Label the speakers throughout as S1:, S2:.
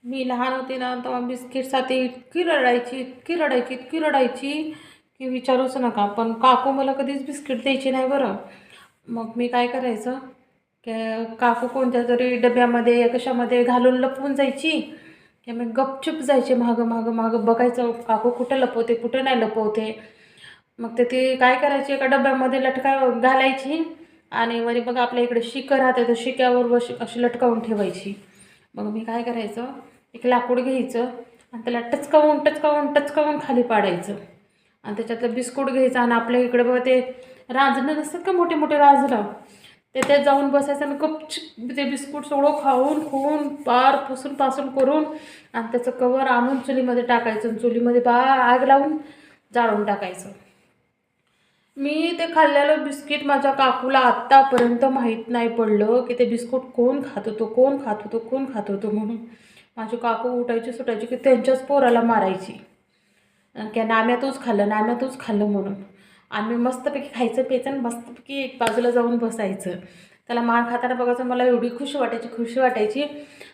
S1: मी लहान होते ना तेव्हा बिस्किटसाठी इतकी रडायची इतकी रडायची इतकी रडायची की विचारूच नका. पण काकू मला कधीच बिस्किट द्यायची नाही बरं. मग मी काय करायचं की काकू कोणत्या तरी डब्यामध्ये या कशामध्ये घालून लपवून जायची की मी गपचूप जायचे मागं मागं मागं बघायचं काकू कुठं लपवते कुठं नाही लपवते. मग ते ती काय करायची एका डब्यामध्ये घालायची आणि वरी बघा आपल्या इकडे शिकं राहते तर शिक्यावर अशी लटकावून ठेवायची. मग मी काय करायचं एक लाकूड घ्यायचं आणि त्याला टचकावून टचकावून टचकावून खाली पाडायचं आणि त्याच्यातलं बिस्कुट घ्यायचं आणि आपल्या इकडे बघा ते रांजणं नसतात का मोठे मोठे रांजणं ते त्यात जाऊन बसायचं आणि गपचूप ते बिस्कुट सगळं खाऊन खून पार पुसून पासून करून आणि त्याचं कवर आणून चुलीमध्ये टाकायचं आणि चुलीमध्ये आग लावून जाळून टाकायचं. मी ते खाल्लेलं बिस्किट माझ्या काकूला आत्तापर्यंत माहीत नाही पडलं की ते बिस्कुट कोण खात होतं कोण खात होतं कोण खात होतं म्हणून. माझी काकू उठायची सुटायची की त्यांच्याच पोराला मारायची की नाम्यातूच खाल्लं नाम्यातूच खाल्लं म्हणून. आम्ही मस्तपैकी खायचं प्यायचं आणि मस्तपैकी एक बाजूला जाऊन बसायचं. त्याला मार खाताना बघायचं मला एवढी खुशी वाटायची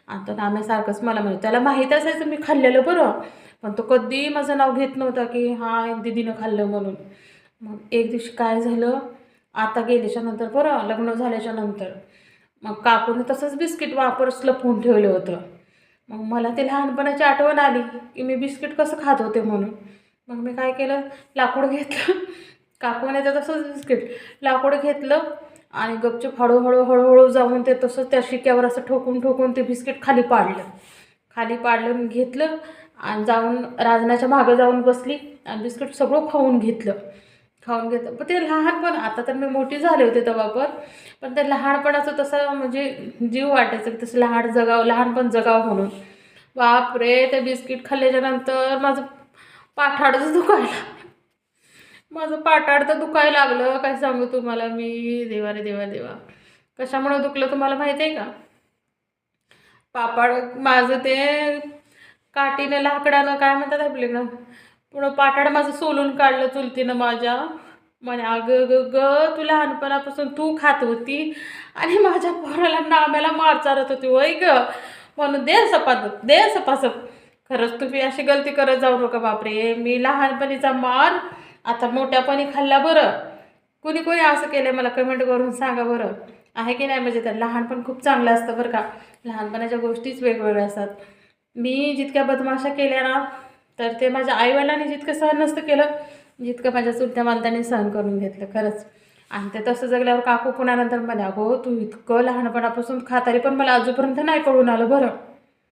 S1: आणि तो नाम्यासारखंच मला म्हणतो. त्याला माहीत असायचं मी खाल्लेलं बरं पण तो कधी माझं नाव घेत नव्हता की हां दीदीनं खाल्लं म्हणून. मग एक दिवशी काय झालं आता गेल्याच्यानंतर बरं लग्न झाल्याच्यानंतर मग काकूने तसंच बिस्किट वापरच लपवून ठेवलं होतं. मग मला ते लहानपणाची आठवण आली की मी बिस्किट कसं खात होते म्हणून. मग मी काय केलं लाकूड घेतलं काकूने तर तसंच बिस्किट लाकूड घेतलं आणि गपचूप हळूहळू हळूहळू जाऊन ते तसंच त्या शिक्यावर असं ठोकून ठोकून ते बिस्किट खाली पाडलं घेतलं आणि जाऊन राजनाच्या मागं जाऊन बसली आणि बिस्किट सगळं खाऊन घेतलं. पण ते लहानपण आता तर मी मोठी झाले होते तेव्हा पण ते लहानपणाचं तसं म्हणजे जीव वाटायचं की तसं लहानपण जगावं म्हणून. बापरे ते बिस्किट खाल्ल्याच्यानंतर माझं पाठाड तर दुखायला लागलं काय सांगू तुम्हाला मी. देवा रे देवा देवा कशामुळे दुखलं तुम्हाला माहिती आहे का. माझं ते काठीने लाकडानं काय म्हणतात आपल्याकडं पुढं पाठाड माझं सोलून काढलं चुलतीनं माझ्या. म्हणे अगं ग ग तू लहानपणापासून तू खात होती आणि माझ्या पोराला नाम्याला मार चारत होती वय ग म्हणून दे सपासप. खरंच तुम्ही अशी गलती करत जाऊ नका. बापरे मी लहानपणीचा मार आता मोठ्यापणी खाल्ला बरं. कुणी कोणी असं केलं मला कमेंट करून सांगा बरं आहे की नाही. म्हणजे तर लहानपण खूप चांगलं असतं बरं का. लहानपणाच्या गोष्टीच वेगवेगळ्या असतात. मी जितक्या बदमाशा केल्या ना तर ते माझ्या आईवडिलांनी जितकं सहन नसतं केलं जितकं माझ्या चुलत्या मालत्याने सहन करून घेतलं खरंच. आणि ते तसं जगल्यावर काकू पुण्यानंतर म्हणे अगो तू इतकं लहानपणापासून खातारी पण मला अजूनपर्यंत नाही कळून आलं बरं.